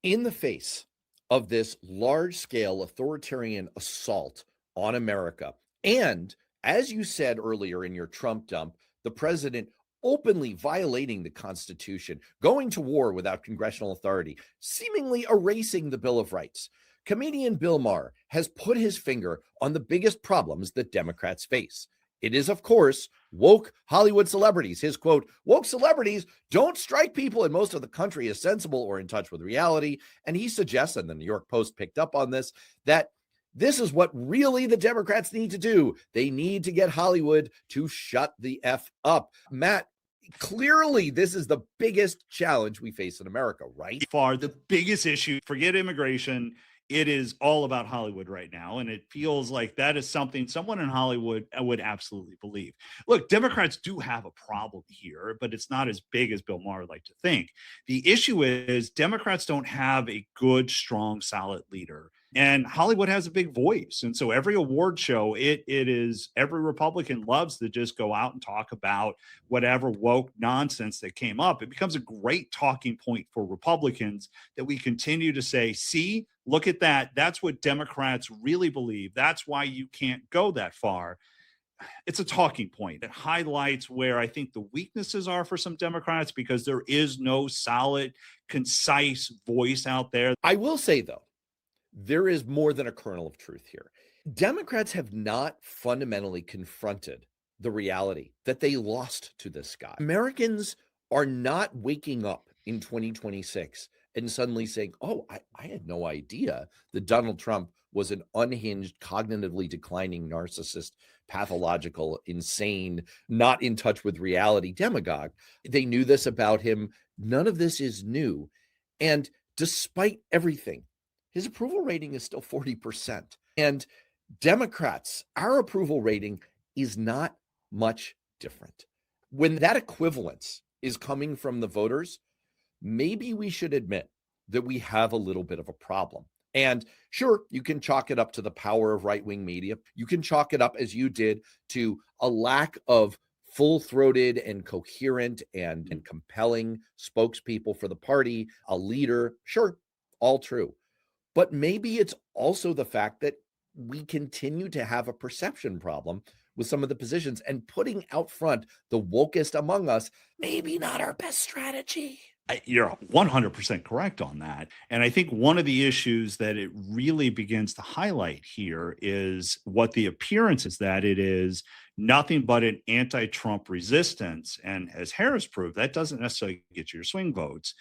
In the face of this large scale authoritarian assault on America, and as you said earlier in your Trump dump, the president openly violating the Constitution, going to war without congressional authority, seemingly erasing the Bill of Rights. Comedian Bill Maher has put his finger on the biggest problems that Democrats face. It is, of course, woke Hollywood celebrities. His quote, woke celebrities don't strike people in most of the country as sensible or in touch with reality. And he suggests, and the New York Post picked up on this, that this is what really the Democrats need to do. They need to get Hollywood to shut the F up. Matt, clearly this is the biggest challenge we face in America, right? Far the biggest issue, forget immigration. It is all about Hollywood right now. And it feels like that is something someone in Hollywood would absolutely believe. Look, Democrats do have a problem here, but it's not as big as Bill Maher would like to think. The issue is Democrats don't have a good, strong, solid leader. And Hollywood has a big voice. And so every award show, it is every Republican loves to just go out and talk about whatever woke nonsense that came up. It becomes a great talking point for Republicans that we continue to say, see, look at that. That's what Democrats really believe. That's why you can't go that far. It's a talking point. It highlights where I think the weaknesses are for some Democrats because there is no solid, concise voice out there. I will say, though, there is more than a kernel of truth here. Democrats have not fundamentally confronted the reality that they lost to this guy. Americans are not waking up in 2026 and suddenly saying, oh, I had no idea that Donald Trump was an unhinged, cognitively declining narcissist, pathological, insane, not in touch with reality demagogue. They knew this about him. None of this is new. And despite everything, his approval rating is still 40%. And Democrats, our approval rating is not much different. When that equivalence is coming from the voters, maybe we should admit that we have a little bit of a problem. And sure, you can chalk it up to the power of right-wing media. You can chalk it up, as you did, to a lack of full-throated and coherent and compelling spokespeople for the party, a leader. Sure, all true. But maybe it's also the fact that we continue to have a perception problem with some of the positions, and putting out front the wokest among us, maybe not our best strategy. You're 100% correct on that. And I think one of the issues that it really begins to highlight here is what the appearance is that it is nothing but an anti Trump resistance. And as Harris proved, that doesn't necessarily get you your swing votes.